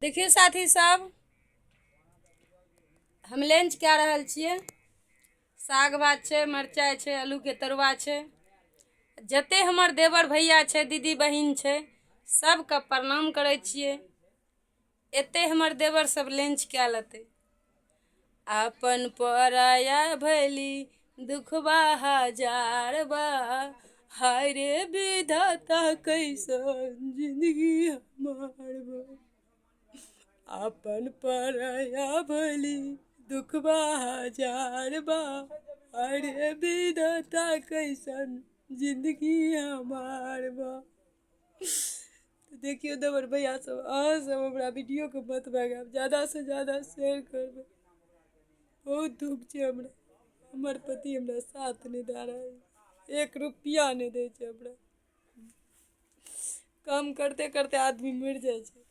देखिए साथी सब, हम लंच कए रहल छियै। साग भात छै, मरचाइ छै, आलू के तरुआ छै। जते हमर देवर भैया छै, दीदी बहिन छै, सबके प्रणाम करै छियै। एते हमर देवर सब लंच कए लेतै। अपन पराया भैली दुखबा हजार बा, हाय रे विधाता कैसन जिंदगी हमार बा। अपन पराया भैली दुखबा हजार बा, हाय रे विधाता कैसन जिंदगी हमार बा। तो देखियो देवर भैया सब, अहाँ सब हमरा वीडियो के मत भगाब, ज्यादा से ज्यादा शेयर करबे। बहुत दुख छै हमरा, हमर पति हमरा साथ नहीं दे रहा है, 1 रुपया नहीं दे छै हमरा। काम करते करते आदमी मर जाए छै।